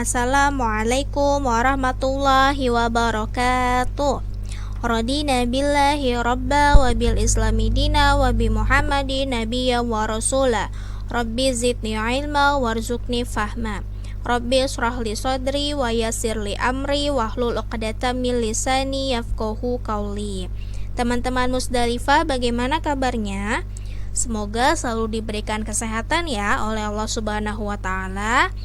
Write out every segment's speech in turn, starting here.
Assalamualaikum warahmatullahi wabarakatuh. Radina billahi rabba wa bil islami dina wa bi muhammadin nabiyya wa rasula. Rabbi zidni ilma warzuqni fahma. Rabbi israh li sadri wa yassir li amri wahlul 'uqdatam min lisani yafqahu qawli. Teman-teman Musdalifah, bagaimana kabarnya? Semoga selalu diberikan kesehatan ya oleh Allah Subhanahu wa taala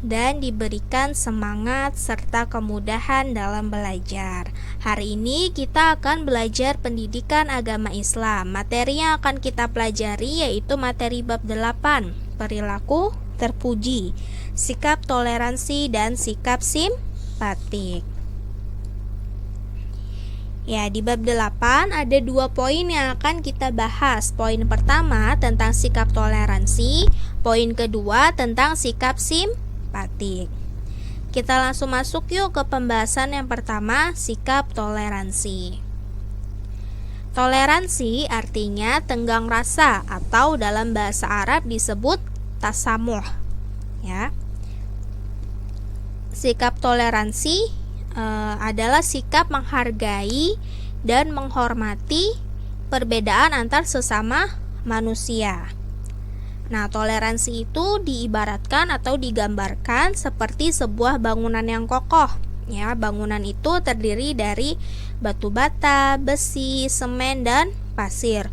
dan diberikan semangat serta kemudahan dalam belajar. Hari ini kita akan belajar pendidikan agama Islam. Materi yang akan kita pelajari yaitu materi bab 8, perilaku terpuji, sikap toleransi dan sikap simpatik. Ya, di bab 8 ada 2 poin yang akan kita bahas. Poin pertama tentang sikap toleransi, poin kedua tentang sikap simpatik. Kita langsung masuk yuk ke pembahasan yang pertama, sikap toleransi. Toleransi artinya tenggang rasa atau dalam bahasa Arab disebut tasamuh. Ya. Sikap toleransi adalah sikap menghargai dan menghormati perbedaan antar sesama manusia. Nah, toleransi itu diibaratkan atau digambarkan seperti sebuah bangunan yang kokoh. Ya, bangunan itu terdiri dari batu bata, besi, semen, dan pasir.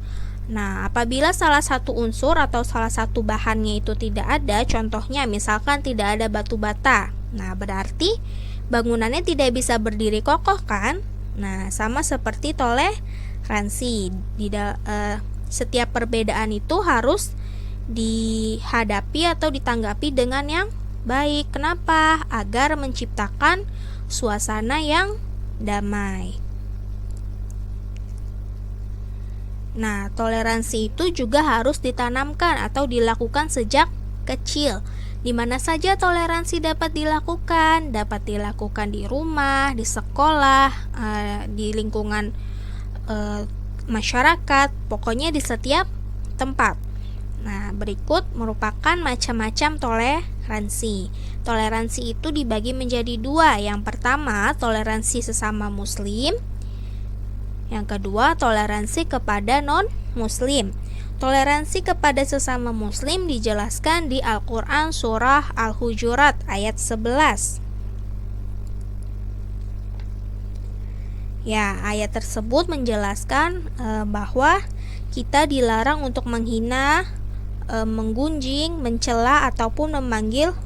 Nah, apabila salah satu unsur atau salah satu bahannya itu tidak ada, contohnya misalkan tidak ada batu bata, nah berarti bangunannya tidak bisa berdiri kokoh kan? Nah, sama seperti toleransi. Setiap perbedaan itu harus dihadapi atau ditanggapi dengan yang baik. Kenapa? Agar menciptakan suasana yang damai. Nah, toleransi itu juga harus ditanamkan atau dilakukan sejak kecil. Di mana saja toleransi dapat dilakukan? Dapat dilakukan di rumah, di sekolah, di lingkungan masyarakat, pokoknya di setiap tempat. Nah, berikut merupakan macam-macam toleransi. Toleransi itu dibagi menjadi 2. Yang pertama, toleransi sesama muslim. Yang kedua, toleransi kepada non-muslim. Toleransi kepada sesama muslim dijelaskan di Al-Quran surah Al-Hujurat ayat 11. Ya, ayat tersebut menjelaskan bahwa kita dilarang untuk menghina, menggunjing, mencela ataupun memanggil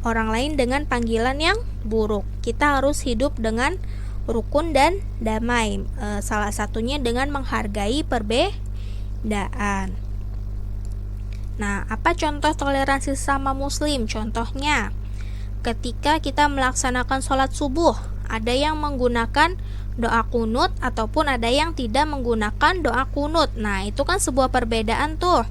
orang lain dengan panggilan yang buruk. Kita harus hidup dengan rukun dan damai, salah satunya dengan menghargai perbedaan. Nah, apa contoh toleransi sesama muslim? Contohnya, ketika kita melaksanakan sholat subuh, ada yang menggunakan doa kunut ataupun ada yang tidak menggunakan doa kunut. Nah, itu kan sebuah perbedaan tuh.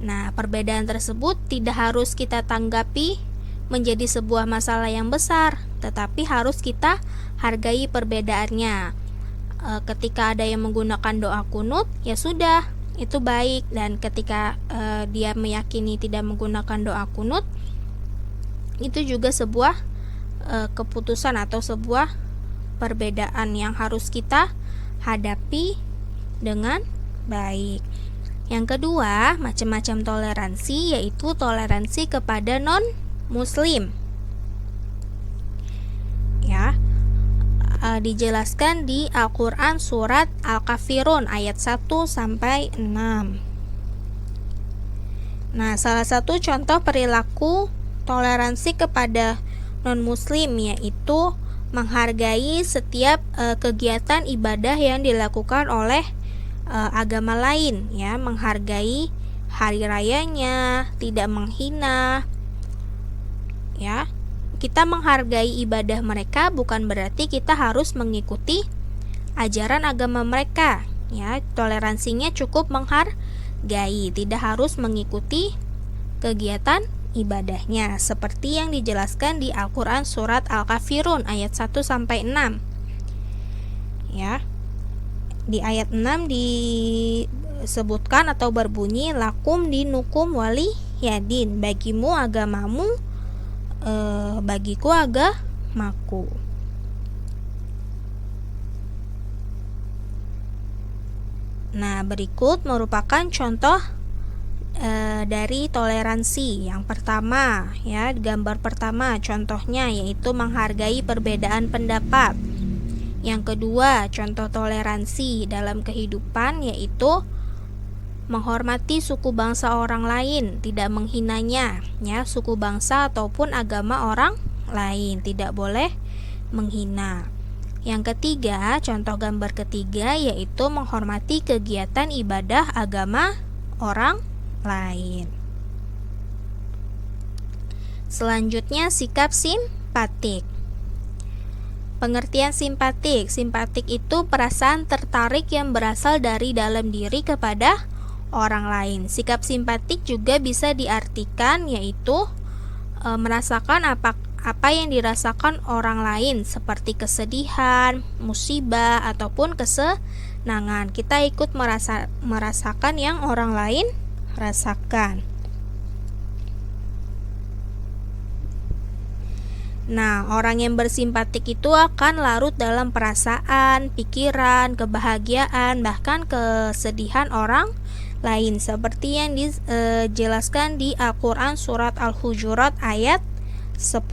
Nah, perbedaan tersebut tidak harus kita tanggapi menjadi sebuah masalah yang besar, tetapi harus kita hargai perbedaannya. Ketika ada yang menggunakan doa kunut, ya sudah, itu baik. Dan ketika dia meyakini tidak menggunakan doa kunut, itu juga sebuah keputusan atau sebuah perbedaan yang harus kita hadapi dengan baik. Yang kedua, macam-macam toleransi, yaitu toleransi kepada non-muslim. Ya, dijelaskan di Al-Quran surat Al-Kafirun ayat 1-6. Nah, salah satu contoh perilaku toleransi kepada non-muslim yaitu menghargai setiap kegiatan ibadah yang dilakukan oleh agama lain, ya, menghargai hari rayanya, tidak menghina. Ya, kita menghargai ibadah mereka bukan berarti kita harus mengikuti ajaran agama mereka. Ya, toleransinya cukup menghargai, tidak harus mengikuti kegiatan ibadahnya, seperti yang dijelaskan di Al-Quran surat Al-Kafirun ayat 1-6. Ya, di ayat 6 disebutkan atau berbunyi lakum dinukum wali yadin, bagimu agamamu bagiku agamaku. Nah, berikut merupakan contoh dari toleransi. Yang pertama, ya, gambar pertama contohnya yaitu menghargai perbedaan pendapat. Yang kedua, contoh toleransi dalam kehidupan yaitu menghormati suku bangsa orang lain, tidak menghinanya, ya, suku bangsa ataupun agama orang lain, tidak boleh menghina. Yang ketiga, contoh gambar ketiga yaitu menghormati kegiatan ibadah agama orang lain. Selanjutnya, sikap simpatik. Pengertian simpatik. Simpatik itu perasaan tertarik yang berasal dari dalam diri kepada orang lain. Sikap simpatik juga bisa diartikan yaitu merasakan apa yang dirasakan orang lain seperti kesedihan, musibah ataupun kesenangan. Kita ikut merasakan yang orang lain rasakan. Nah, orang yang bersimpatik itu akan larut dalam perasaan, pikiran, kebahagiaan, bahkan kesedihan orang lain seperti yang dijelaskan di Al-Quran surat Al-Hujurat ayat 10.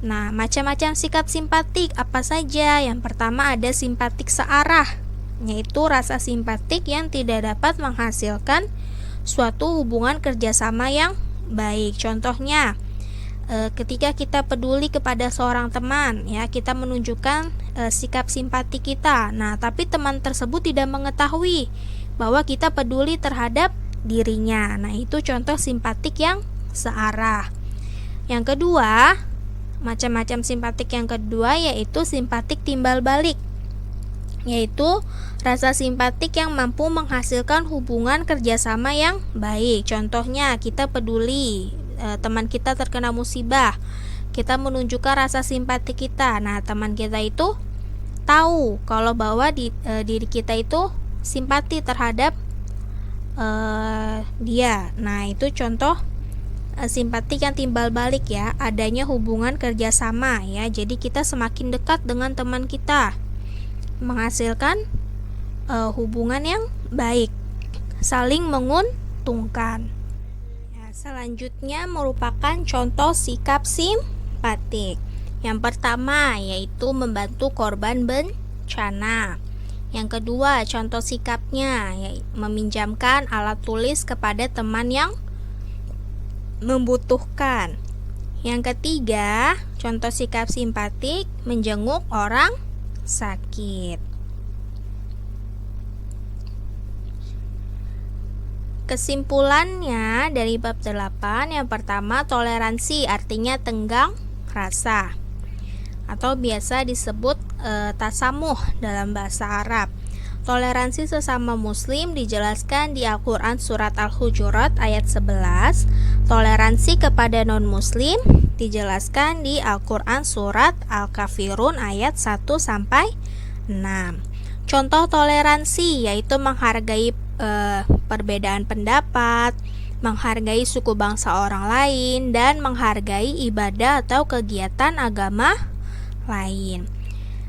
Nah, macam-macam sikap simpatik apa saja? Yang pertama ada simpatik searah, yaitu rasa simpatik yang tidak dapat menghasilkan suatu hubungan kerjasama yang baik. Contohnya, ketika kita peduli kepada seorang teman, ya, kita menunjukkan sikap simpati kita. Nah, tapi teman tersebut tidak mengetahui bahwa kita peduli terhadap dirinya. Nah, itu contoh simpatik yang searah. Yang kedua, macam-macam simpatik yang kedua yaitu simpatik timbal balik, yaitu rasa simpatik yang mampu menghasilkan hubungan kerjasama yang baik. Contohnya, kita peduli teman kita terkena musibah, kita menunjukkan rasa simpati kita. Nah, teman kita itu tahu kalau bahwa diri kita itu simpati terhadap dia. Nah, itu contoh simpatik yang timbal balik, ya, adanya hubungan kerjasama, ya. Jadi kita semakin dekat dengan teman kita, menghasilkan hubungan yang baik, saling menguntungkan. Ya, selanjutnya merupakan contoh sikap simpatik. Yang pertama yaitu membantu korban bencana. Yang kedua, contoh sikapnya yaitu meminjamkan alat tulis kepada teman yang membutuhkan. Yang ketiga, contoh sikap simpatik menjenguk orang sakit. Kesimpulannya dari bab 8, yang pertama toleransi artinya tenggang rasa atau biasa disebut tasamuh dalam bahasa Arab. Toleransi sesama muslim dijelaskan di Al-Quran surat Al-Hujurat ayat 11. Toleransi kepada non-muslim dijelaskan di Al-Quran surat Al-Kafirun ayat 1-6. Contoh toleransi yaitu menghargai perbedaan pendapat, menghargai suku bangsa orang lain, dan menghargai ibadah atau kegiatan agama lain.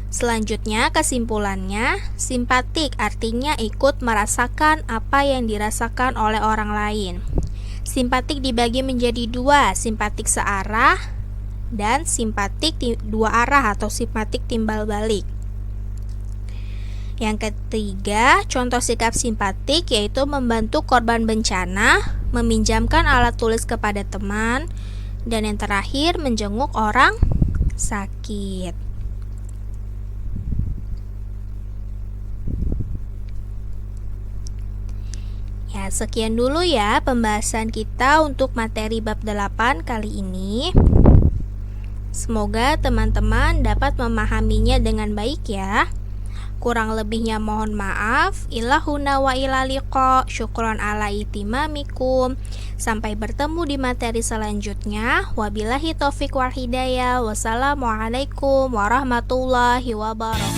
Selanjutnya, kesimpulannya, simpatik artinya ikut merasakan apa yang dirasakan oleh orang lain. Simpatik dibagi menjadi dua, simpatik searah dan simpatik dua arah atau simpatik timbal balik. Yang ketiga, contoh sikap simpatik yaitu membantu korban bencana, meminjamkan alat tulis kepada teman, dan yang terakhir menjenguk orang sakit. Ya, sekian dulu ya pembahasan kita untuk materi bab 8 kali ini. Semoga teman-teman dapat memahaminya dengan baik ya. Kurang lebihnya mohon maaf. Ilahuna wa ilaliqa. Syukron ala itimamikum. Sampai bertemu di materi selanjutnya. Wabillahi taufiq wal hidayah. Wassalamualaikum warahmatullahi wabarakatuh.